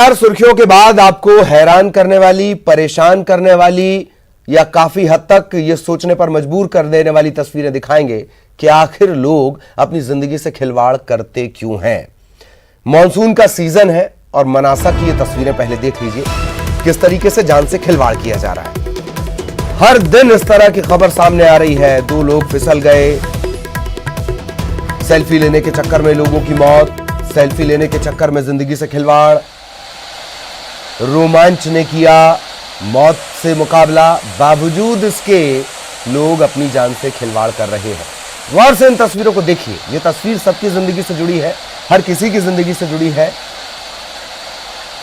चार सुर्खियों के बाद आपको हैरान करने वाली, परेशान करने वाली या काफी हद तक ये सोचने पर मजबूर कर देने वाली तस्वीरें दिखाएंगे कि आखिर लोग अपनी जिंदगी से खिलवाड़ करते क्यों हैं। मॉनसून का सीजन है और मनासा की ये तस्वीरें पहले देख लीजिए, किस तरीके से जान से खिलवाड़ किया जा रहा है। हर दिन इस तरह की खबर सामने आ रही है। दो लोग फिसल गए, सेल्फी लेने के चक्कर में लोगों की मौत, सेल्फी लेने के चक्कर में जिंदगी से खिलवाड़, रोमांच ने किया मौत से मुकाबला, बावजूद इसके लोग अपनी जान से खिलवाड़ कर रहे हैं। गौर से इन तस्वीरों को देखिए, ये तस्वीर सबकी जिंदगी से जुड़ी है, हर किसी की जिंदगी से जुड़ी है।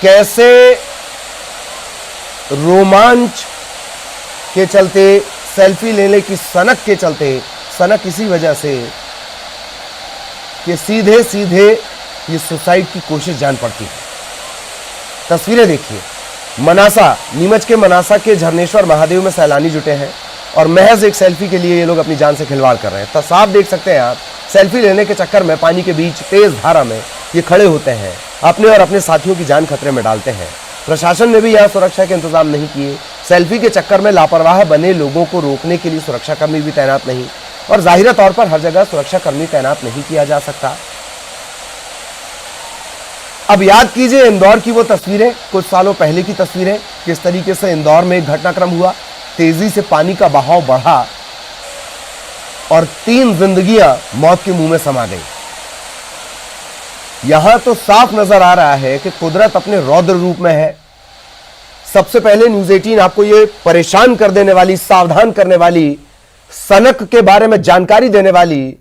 कैसे रोमांच के चलते, सेल्फी लेने की सनक के चलते, सनक इसी वजह से कि सीधे सीधे ये सुसाइड की कोशिश जान पड़ती है। तस्वीरें देखिए, मनासा, नीमच के मनासा के झरनेश्वर महादेव में सैलानी जुटे हैं और महज एक सेल्फी के लिए ये लोग अपनी जान से खिलवाड़ कर रहे हैं। तो साफ देख सकते हैं आप, सेल्फी लेने के चक्कर में पानी के बीच तेज धारा में ये खड़े होते हैं, अपने और अपने साथियों की जान खतरे में डालते हैं। प्रशासन ने भी यहाँ सुरक्षा के इंतजाम नहीं किए। सेल्फी के चक्कर में लापरवाह बने लोगों को रोकने के लिए सुरक्षाकर्मी भी तैनात नहीं, और जाहिर तौर पर हर जगह सुरक्षाकर्मी तैनात नहीं किया जा सकता। अब याद कीजिए इंदौर की वो तस्वीरें, कुछ सालों पहले की तस्वीरें, किस तरीके से इंदौर में एक घटनाक्रम हुआ। तेजी से पानी का बहाव बढ़ा और 3 जिंदगियां मौत के मुंह में समा गई। यहां तो साफ नजर आ रहा है कि कुदरत अपने रौद्र रूप में है। सबसे पहले न्यूज़ 18 आपको ये परेशान कर देने वाली, सावधान करने वाली, सनक के बारे में जानकारी देने वाली,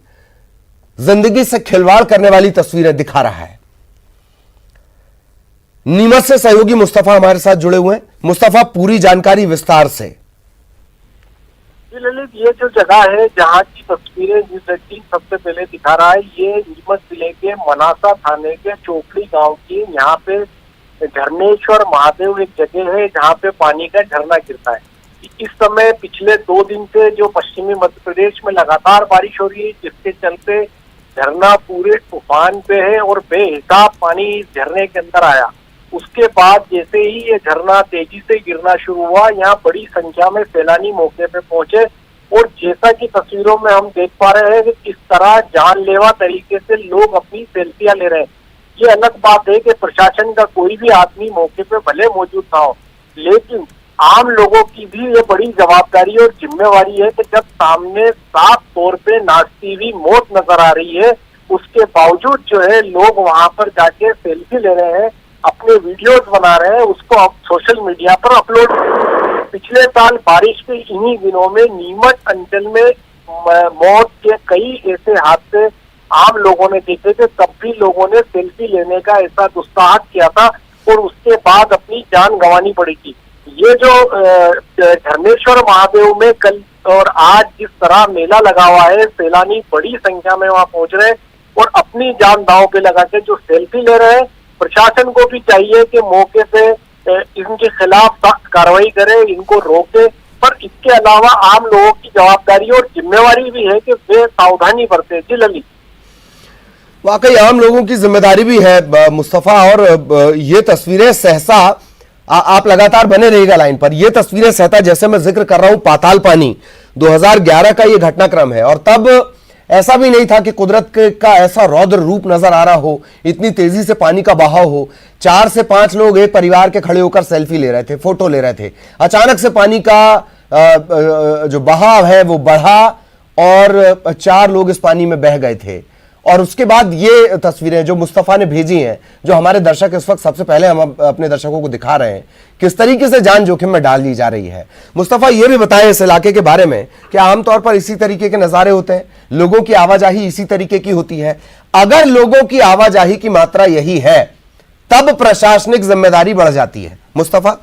जिंदगी से खिलवाड़ करने वाली तस्वीरें दिखा रहा है। नीमच से सहयोगी मुस्तफा हमारे साथ जुड़े हुए हैं। मुस्तफा, पूरी जानकारी विस्तार से। जी ललित, ये जो जगह है जहाँ की तस्वीरें न्यूज़ 18 सबसे पहले दिखा रहा है, ये नीमच जिले के मनासा थाने के चोपड़ी गांव की, यहाँ पे झरनेश्वर महादेव एक जगह है जहाँ पे पानी का झरना गिरता है। इस समय पिछले 2 दिन से जो पश्चिमी मध्य प्रदेश में लगातार बारिश हो रही है, जिसके चलते झरना पूरे उफान पे है और बेहिसाब पानी झरने के अंदर आया। उसके बाद जैसे ही ये झरना तेजी से गिरना शुरू हुआ, यहाँ बड़ी संख्या में सैलानी मौके पे पहुंचे और जैसा कि तस्वीरों में हम देख पा रहे हैं कि किस तरह जानलेवा तरीके से लोग अपनी सेल्फियां ले रहे हैं। ये अलग बात है कि प्रशासन का कोई भी आदमी मौके पे भले मौजूद ना हो, लेकिन आम लोगों की भी ये बड़ी जवाबदारी और जिम्मेवारी है कि जब सामने साफ तौर पे नाचती हुई मौत नजर आ रही है, उसके बावजूद जो है लोग वहां पर जाके सेल्फी ले रहे हैं, अपने वीडियोस बना रहे हैं, उसको अब सोशल मीडिया पर अपलोड। पिछले साल बारिश के इन्हीं दिनों में नीमच अंचल में मौत के कई ऐसे हादसे आम लोगों ने देखे थे, तब भी लोगों ने सेल्फी लेने का ऐसा दुस्साहस किया था और उसके बाद अपनी जान गंवानी पड़ी थी। ये जो झरनेश्वर महादेव में कल और आज जिस तरह मेला लगा हुआ है, सैलानी बड़ी संख्या में वहां पहुंच रहे हैं और अपनी जान दांव पे लगा के जो सेल्फी ले रहे हैं। प्रशासन को भी चाहिए कि मौके पे इनके खिलाफ सख्त कार्रवाई करे, इनको रोके, पर इसके अलावा आम लोगों की जवाबदारी और जिम्मेवारी भी है कि वे सावधानी बरते। जी ललित, वाकई आम लोगों की जिम्मेदारी भी है मुस्तफा। और ये तस्वीरें सहसा, आप लगातार बने रहिएगा लाइन पर। ये तस्वीरें सहता, जैसे मैं जिक्र कर रहा हूं, पाताल पानी 2011 का ये घटनाक्रम है और तब ऐसा भी नहीं था कि कुदरत का ऐसा रौद्र रूप नजर आ रहा हो, इतनी तेजी से पानी का बहाव हो। 4 से 5 लोग एक परिवार के खड़े होकर सेल्फी ले रहे थे, फोटो ले रहे थे। अचानक से पानी का जो बहाव है वो बढ़ा और 4 लोग इस पानी में बह गए थे। और उसके बाद ये तस्वीरें जो मुस्तफा ने भेजी हैं, जो हमारे दर्शक इस वक्त सबसे पहले हम अपने दर्शकों को दिखा रहे हैं, किस तरीके से जान जोखिम में डाल दी जा रही है। मुस्तफा, ये भी बताएं इस इलाके के बारे में कि आमतौर पर इसी तरीके के नज़ारे होते हैं, लोगों की आवाजाही इसी तरीके की होती है। अगर लोगों की आवाजाही की मात्रा यही है, तब प्रशासनिक जिम्मेदारी बढ़ जाती है। मुस्तफा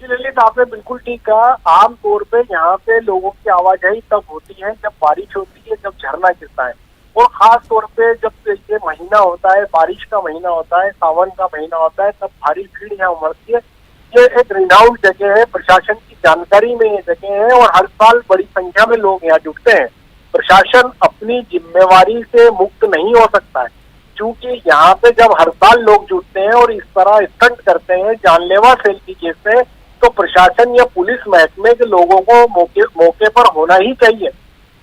जी ललित, आपने बिल्कुल ठीक कहा। आमतौर पे यहाँ पे लोगों की आवाजाही तब होती है जब बारिश होती है, जब झरना गिरता है, और खास तौर पे जब ये महीना होता है, बारिश का महीना होता है, सावन का महीना होता है, तब भारी भीड़ यहाँ उमड़ती है। ये एक रिनाउंड जगह है, प्रशासन की जानकारी में ये जगह है और हर साल बड़ी संख्या में लोग यहाँ जुटते हैं। प्रशासन अपनी जिम्मेवारी से मुक्त नहीं हो सकता है। चूंकि यहाँ पे जब हर साल लोग जुटते हैं और इस तरह स्टंट करते हैं जानलेवा सेल्फी केस में, तो प्रशासन या पुलिस महकमे के लोगों को मौके पर होना ही चाहिए।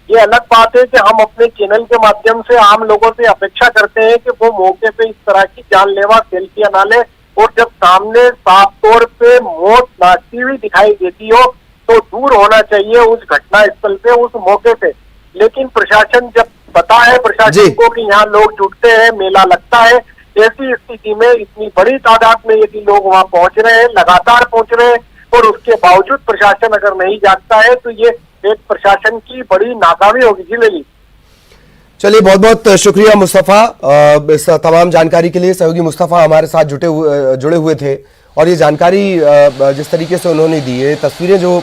ये अलग बात है कि हम अपने चैनल के माध्यम से आम लोगों से अपेक्षा करते हैं कि वो मौके पे इस तरह की जानलेवा सेल्फियां ना ले, और जब सामने साफ तौर पे मौत नाचती हुई दिखाई देती हो तो दूर होना चाहिए उस घटना स्थल पे, उस मौके पे। लेकिन प्रशासन जब पता है प्रशासन को कि यहाँ लोग जुटते हैं, मेला लगता है, ऐसी स्थिति में इतनी बड़ी तादाद में यदि लोग वहाँ पहुंच रहे हैं, लगातार पहुंच रहे हैं, और उसके बावजूद प्रशासन अगर नहीं जागता है तो ये एक प्रशासन की बड़ी नाकामी होगी। जी ललित, चलिए बहुत बहुत शुक्रिया मुस्तफा इस तमाम जानकारी के लिए। सहयोगी मुस्तफा हमारे साथ जुड़े हुए थे और ये जानकारी जिस तरीके से उन्होंने दी, ये तस्वीरें जो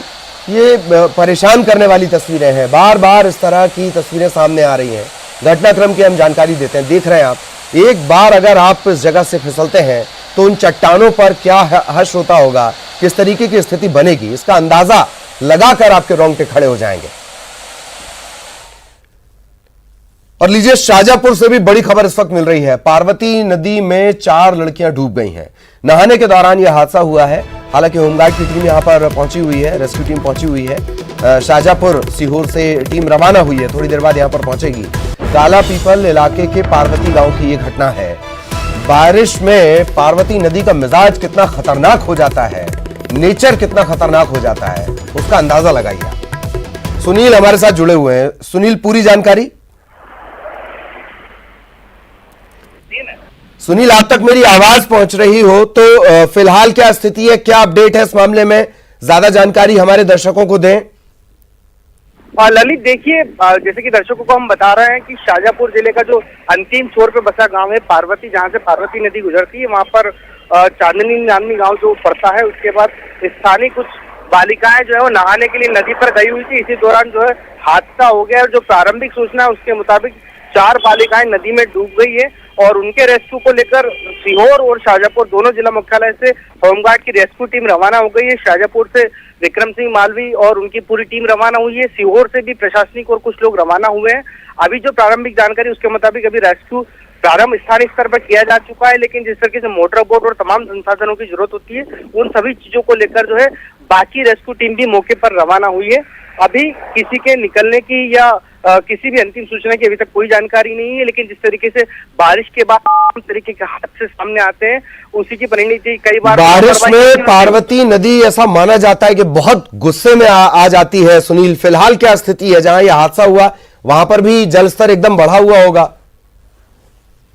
ये परेशान करने वाली तस्वीरें हैं, बार बार इस तरह की तस्वीरें सामने आ रही हैं, घटनाक्रम की हम जानकारी देते हैं। देख रहे हैं आप, एक बार अगर आप इस जगह से फिसलते हैं तो उन चट्टानों पर क्या हश्र होता होगा, किस तरीके की स्थिति बनेगी, इसका अंदाजा लगाकर आपके रोंगटे खड़े हो जाएंगे। और लीजिए, शाहजहांपुर से भी बड़ी खबर इस वक्त मिल रही है। पार्वती नदी में 4 लड़कियां डूब गई हैं। नहाने के दौरान यह हादसा हुआ है। हालांकि होमगार्ड की टीम यहां पर पहुंची हुई है, रेस्क्यू टीम पहुंची हुई है। शाहजहांपुर सीहोर से टीम रवाना हुई है, थोड़ी देर बाद यहां पर पहुंचेगी। काला पीपल इलाके के पार्वती गांव की यह घटना है। बारिश में पार्वती नदी का मिजाज कितना खतरनाक हो जाता है, नेचर कितना खतरनाक हो जाता है, उसका अंदाजा लगाइए। सुनील हमारे साथ जुड़े हुए हैं। सुनील, पूरी जानकारी। सुनील, आप तक मेरी आवाज पहुंच रही हो तो फिलहाल क्या स्थिति है, क्या अपडेट है इस मामले में, ज्यादा जानकारी हमारे दर्शकों को दें। ललित, देखिए, जैसे कि दर्शकों को हम बता रहे हैं कि शाहजहांपुर जिले का जो अंतिम छोर पे बसा गांव है पार्वती, जहां से पार्वती नदी गुजरती है, वहां पर चांदनी नामी गांव जो पड़ता है। उसके बाद स्थानीय कुछ बालिकाएं जो है वो नहाने के लिए नदी पर गई हुई थी। इसी दौरान जो है हादसा हो गया, और जो प्रारंभिक सूचना है उसके मुताबिक 4 बालिकाएं नदी में डूब गई है, और उनके रेस्क्यू को लेकर सीहोर और शाहजहांपुर दोनों जिला मुख्यालय से होमगार्ड की रेस्क्यू टीम रवाना हो गई है। शाहजहांपुर से विक्रम सिंह मालवी और उनकी पूरी टीम रवाना हुई है। सीहोर से भी प्रशासनिक और कुछ लोग रवाना हुए हैं। अभी जो प्रारंभिक जानकारी उसके मुताबिक अभी रेस्क्यू प्रारंभ स्थानीय स्तर पर किया जा चुका है, लेकिन जिस तरीके से मोटर बोट और तमाम संसाधनों की जरूरत होती है, उन सभी चीजों को लेकर जो है बाकी रेस्क्यू टीम भी मौके पर रवाना हुई है। अभी किसी के निकलने की या किसी भी अंतिम सूचना की अभी तक कोई जानकारी नहीं है, लेकिन जिस तरीके से बारिश के बाद तरीके के हादसे सामने आते हैं, उसी की परिणति कई बार बारिश में पार्वती नदी ऐसा माना जाता है कि बहुत गुस्से में आ जाती है। सुनील, फिलहाल क्या स्थिति है, जहां यह हादसा हुआ वहां पर भी जलस्तर एकदम बढ़ा हुआ होगा?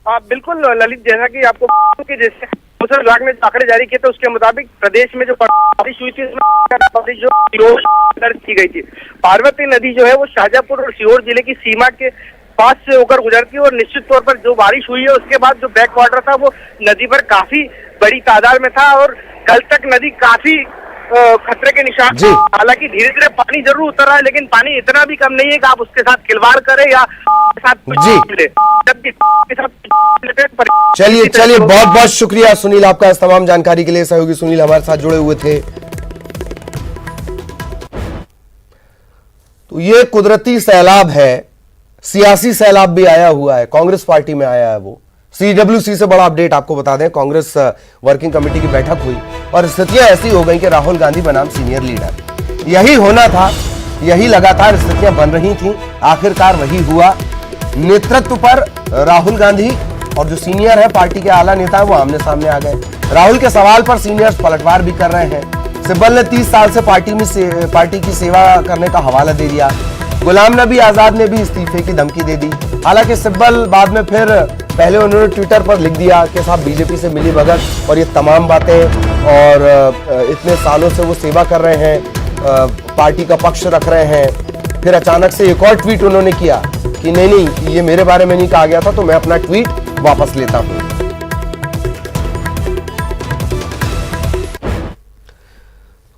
बिल्कुल ललित, जैसा कि आपको कि जैसे मौसम विभाग ने आंकड़े जारी किए थे उसके मुताबिक प्रदेश में जो बारिश हुई थी उसमें जो दर्ज की गई थी। पार्वती नदी जो है वो शाहजहांपुर और सीहोर जिले की सीमा के पास से होकर गुजरती है, और निश्चित तौर पर जो बारिश हुई है उसके बाद जो बैक वाटर था वो नदी पर काफी बड़ी तादाद में था, और कल तक नदी काफी खतरे के निशान। हालांकि धीरे धीरे पानी जरूर उतर रहा है, लेकिन पानी इतना भी कम नहीं है कि आप उसके साथ खिलवाड़ करें या साथ चलिए बहुत बहुत शुक्रिया सुनील आपका इस तमाम जानकारी के लिए। सहयोगी सुनील हमारे साथ जुड़े हुए थे। तो ये कुदरती सैलाब है, सियासी सैलाब भी आया हुआ है, कांग्रेस पार्टी में आया है। वो CWC से बड़ा अपडेट आपको बता दें, कांग्रेस वर्किंग कमेटी की बैठक हुई और स्थितियां ऐसी हो गई कि राहुल गांधी बनाम सीनियर लीडर। यही होना था, यही लगातार स्थितियां बन रही थी, आखिरकार वही हुआ। नेतृत्व पर राहुल गांधी और जो सीनियर है पार्टी के आला नेता है वो आमने सामने आ गए। राहुल के सवाल पर सीनियर्स पलटवार भी कर रहे हैं। सिब्बल ने 30 साल से पार्टी की सेवा करने का हवाला दे दिया। गुलाम नबी आजाद ने भी इस्तीफे की धमकी दे दी। हालांकि सिब्बल बाद में फिर पहले उन्होंने ट्विटर पर लिख दिया कि साहब बीजेपी से मिली भगत और ये तमाम बातें, और इतने सालों से वो सेवा कर रहे हैं, पार्टी का पक्ष रख रहे हैं। फिर अचानक से एक और ट्वीट उन्होंने किया कि नहीं ये मेरे बारे में नहीं कहा गया था, तो मैं अपना ट्वीट वापस लेता हूं।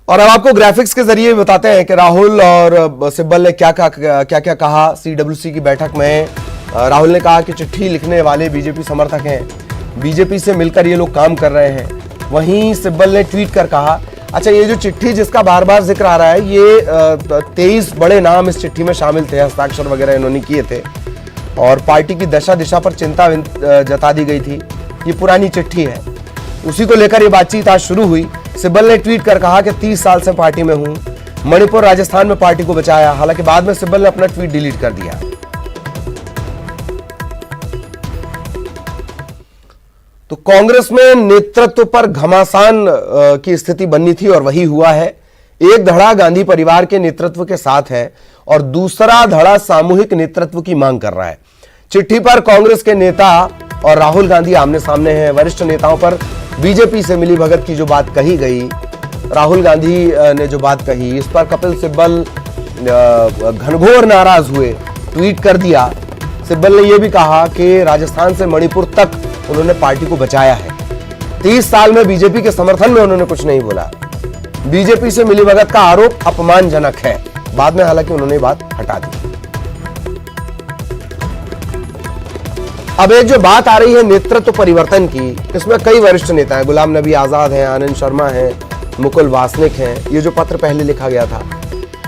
और अब आपको ग्राफिक्स के जरिए बताते हैं कि राहुल और सिब्बल ने क्या क्या कहा CWC की बैठक में। राहुल ने कहा कि चिट्ठी लिखने वाले बीजेपी समर्थक हैं, बीजेपी से मिलकर ये लोग काम कर रहे हैं। वहीं सिब्बल ने ट्वीट कर कहा, अच्छा ये जो चिट्ठी जिसका बार बार जिक्र आ रहा है, ये 23 बड़े नाम इस चिट्ठी में शामिल थे, हस्ताक्षर वगैरह इन्होंने किए थे। और पार्टी की दशा दिशा पर चिंता जता दी गई थी। ये पुरानी चिट्ठी है, उसी को लेकर ये बातचीत आज शुरू हुई। सिब्बल ने ट्वीट कर कहा कि 30 साल से पार्टी में हूं, मणिपुर राजस्थान में पार्टी को बचाया। हालांकि बाद में सिब्बल ने अपना ट्वीट डिलीट कर दिया। तो कांग्रेस में नेतृत्व पर घमासान की स्थिति बननी थी और वही हुआ है। एक धड़ा गांधी परिवार के नेतृत्व के साथ है और दूसरा धड़ा सामूहिक नेतृत्व की मांग कर रहा है। चिट्ठी पर कांग्रेस के नेता और राहुल गांधी आमने सामने हैं। वरिष्ठ नेताओं पर बीजेपी से मिली भगत की जो बात कही गई, राहुल गांधी ने जो बात कही, इस पर कपिल सिब्बल घनघोर नाराज हुए, ट्वीट कर दिया। सिब्बल ने यह भी कहा कि राजस्थान से मणिपुर तक उन्होंने पार्टी को बचाया है। 30 साल में बीजेपी के समर्थन में उन्होंने कुछ नहीं बोला। बीजेपी से मिलीभगत का आरोप अपमानजनक है। बाद में हालांकि उन्होंने बात हटा दी। अब एक जो बात आ रही है नेतृत्व परिवर्तन की, इसमें कई वरिष्ठ नेता हैं। गुलाम नबी आजाद हैं, आनंद शर्मा हैं, मुकुल वासनिक हैं। ये जो पत्र पहले लिखा गया था,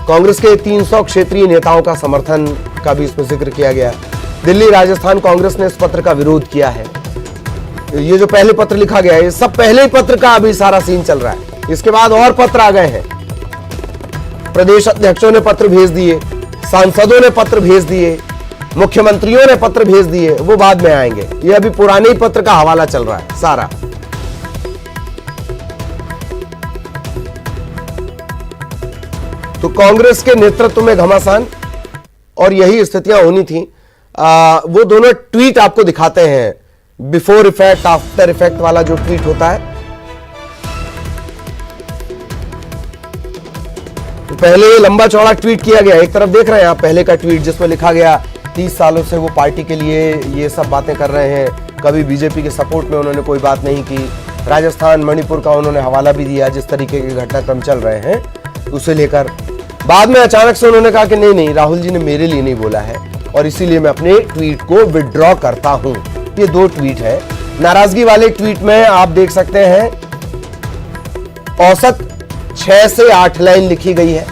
कांग्रेस के 300 क्षेत्रीय नेताओं का समर्थन का भी इसमें जिक्र किया गया। दिल्ली राजस्थान कांग्रेस ने इस पत्र का विरोध किया है। ये जो पहले पत्र लिखा गया है, ये सब पहले ही पत्र का अभी सारा सीन चल रहा है। इसके बाद और पत्र आ गए हैं। प्रदेश अध्यक्षों ने पत्र भेज दिए, सांसदों ने पत्र भेज दिए, मुख्यमंत्रियों ने पत्र भेज दिए, वो बाद में आएंगे। ये अभी पुराने ही पत्र का हवाला चल रहा है सारा। तो कांग्रेस के नेतृत्व में घमासान और यही स्थितियां होनी थी। वो दोनों ट्वीट आपको दिखाते हैं, बिफोर इफेक्ट आफ्टर इफेक्ट वाला जो ट्वीट होता है। तो पहले ये लंबा चौड़ा ट्वीट किया गया, एक तरफ देख रहे हैं आप पहले का ट्वीट जिसमें लिखा गया 30 सालों से वो पार्टी के लिए ये सब बातें कर रहे हैं, कभी बीजेपी के सपोर्ट में उन्होंने कोई बात नहीं की। राजस्थान मणिपुर का उन्होंने हवाला भी दिया, जिस तरीके के घटनाक्रम चल रहे हैं उसे लेकर। बाद में अचानक से उन्होंने कहा कि नहीं, राहुल जी ने मेरे लिए नहीं बोला है और इसीलिए मैं अपने ट्वीट को विड्रॉ करता हूं। ये दो ट्वीट है। नाराजगी वाले ट्वीट में आप देख सकते हैं औसत 6 से 8 लाइन लिखी गई है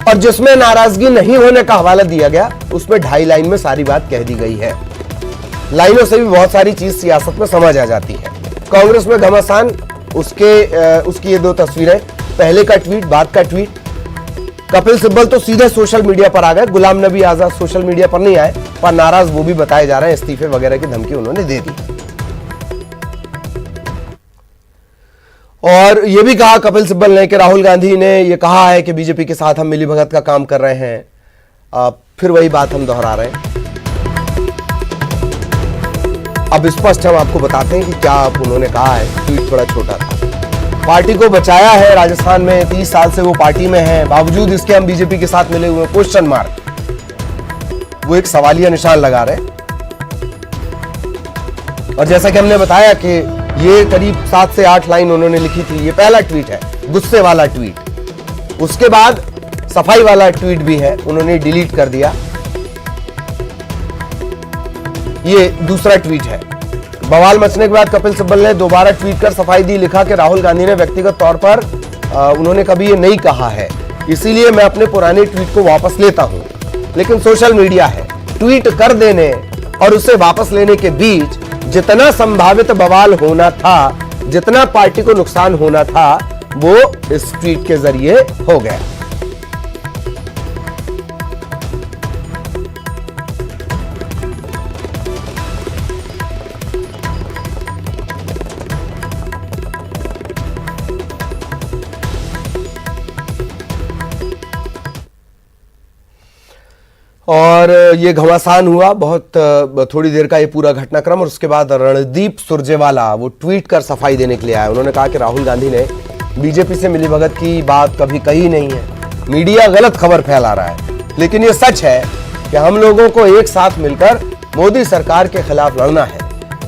और जिसमें नाराजगी नहीं होने का हवाला दिया गया उसमें 2.5 लाइन में सारी बात कह दी गई है। लाइनों से भी बहुत सारी चीज सियासत में समझ आ जाती है। कांग्रेस में घमासान, उसकी ये दो तस्वीरें, पहले का ट्वीट, बाद का ट्वीट। कपिल सिब्बल तो सीधे सोशल मीडिया पर आ गए, गुलाम नबी आजाद सोशल मीडिया पर नहीं आए, पर नाराज वो भी बताए जा रहे हैं। इस्तीफे वगैरह की धमकी उन्होंने दे दी। और यह भी कहा कपिल सिब्बल ने कि राहुल गांधी ने यह कहा है कि बीजेपी के साथ हम मिलीभगत का काम कर रहे हैं। फिर वही बात हम दोहरा रहे हैं। अब स्पष्ट हम आपको बताते हैं कि क्या उन्होंने कहा है। ट्वीट बड़ा छोटा था। पार्टी को बचाया है राजस्थान में, 30 साल से वो पार्टी में है, बावजूद इसके हम बीजेपी के साथ मिले हुए, क्वेश्चन मार्क। वो एक सवालिया निशान लगा रहे। और जैसा कि हमने बताया कि ये करीब 7 से 8 लाइन उन्होंने लिखी थी। ये पहला ट्वीट है, गुस्से वाला ट्वीट। उसके बाद सफाई वाला ट्वीट भी है, उन्होंने डिलीट कर दिया। ये दूसरा ट्वीट है। बवाल मचने के बाद कपिल सिब्बल ने दोबारा ट्वीट कर सफाई दी, लिखा कि राहुल गांधी ने व्यक्तिगत तौर पर उन्होंने कभी ये नहीं कहा है, इसीलिए मैं अपने पुराने ट्वीट को वापस लेता हूं। लेकिन सोशल मीडिया है, ट्वीट कर देने और उसे वापस लेने के बीच जितना संभावित बवाल होना था, जितना पार्टी को नुकसान होना था, वो इस ट्वीट के जरिए हो गया। और ये घमासान हुआ बहुत थोड़ी देर का ये पूरा घटनाक्रम। और उसके बाद रणदीप सुरजेवाला वो ट्वीट कर सफाई देने के लिए आए। उन्होंने कहा कि राहुल गांधी ने बीजेपी से मिलीभगत की बात कभी कही नहीं है, मीडिया गलत खबर फैला रहा है। लेकिन ये सच है कि हम लोगों को एक साथ मिलकर मोदी सरकार के खिलाफ लड़ना है,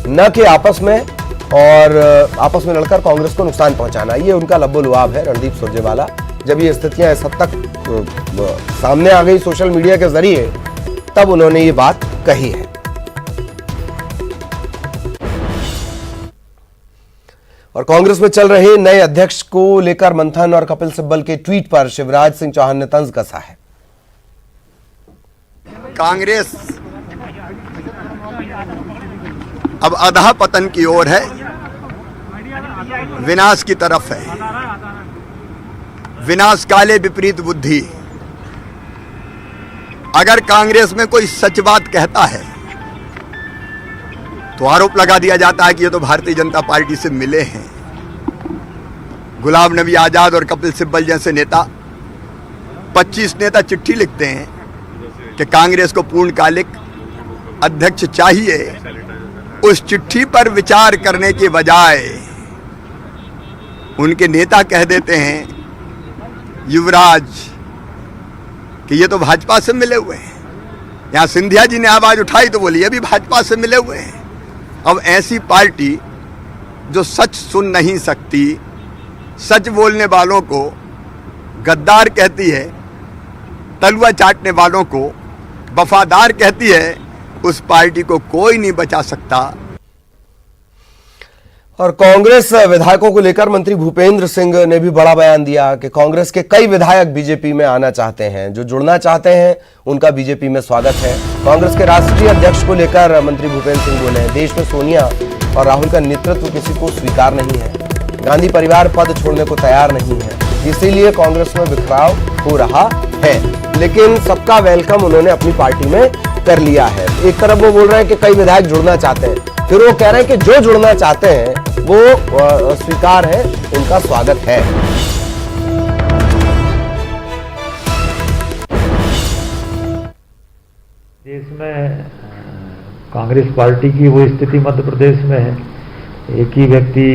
न कि आपस में लड़कर कांग्रेस को नुकसान पहुंचाना। ये उनका लब्बो-लुआब है रणदीप सुरजेवाला। जब ये स्थितियां इस हद तक सामने आ गई सोशल मीडिया के जरिए, तब उन्होंने ये बात कही है। और कांग्रेस में चल रहे नए अध्यक्ष को लेकर मंथन और कपिल सिब्बल के ट्वीट पर शिवराज सिंह चौहान ने तंज कसा है। कांग्रेस अब अधः पतन की ओर है, विनाश की तरफ है। विनाश काले विपरीत बुद्धि। अगर कांग्रेस में कोई सच बात कहता है तो आरोप लगा दिया जाता है कि ये तो भारतीय जनता पार्टी से मिले हैं। गुलाम नबी आजाद और कपिल सिब्बल जैसे नेता, 25 नेता चिट्ठी लिखते हैं कि कांग्रेस को पूर्णकालिक अध्यक्ष चाहिए। उस चिट्ठी पर विचार करने के बजाय उनके नेता कह देते हैं, युवराज, कि ये तो भाजपा से मिले हुए हैं। यहां सिंधिया जी ने आवाज उठाई तो बोली ये भी भाजपा से मिले हुए हैं। अब ऐसी पार्टी जो सच सुन नहीं सकती, सच बोलने वालों को गद्दार कहती है, तलवा चाटने वालों को वफादार कहती है, उस पार्टी को कोई नहीं बचा सकता। और कांग्रेस विधायकों को लेकर मंत्री भूपेंद्र सिंह ने भी बड़ा बयान दिया कि कांग्रेस के कई विधायक बीजेपी में आना चाहते हैं, जो जुड़ना चाहते हैं उनका बीजेपी में स्वागत है। कांग्रेस के राष्ट्रीय अध्यक्ष को लेकर मंत्री भूपेंद्र सिंह बोले, देश में सोनिया और राहुल का नेतृत्व किसी को स्वीकार नहीं है। गांधी परिवार पद छोड़ने को तैयार नहीं है, इसीलिए कांग्रेस में बिखराव हो रहा है। लेकिन सबका वेलकम उन्होंने अपनी पार्टी में कर लिया है। एक तरफ वो बोल रहे हैं कि कई विधायक जुड़ना चाहते हैं, फिर वो कह रहे हैं कि जो जुड़ना चाहते हैं वो स्वीकार है, उनका स्वागत है। देश में कांग्रेस पार्टी की वो स्थिति मध्य प्रदेश में है, एक ही व्यक्ति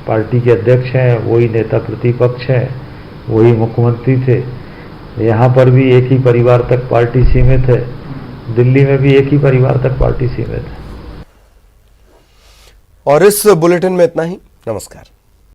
पार्टी के अध्यक्ष हैं, वही नेता प्रतिपक्ष हैं, वही मुख्यमंत्री थे। यहाँ पर भी एक ही परिवार तक पार्टी सीमित है, दिल्ली में भी एक ही परिवार तक पार्टी सीमित है। और इस बुलेटिन में इतना ही। नमस्कार।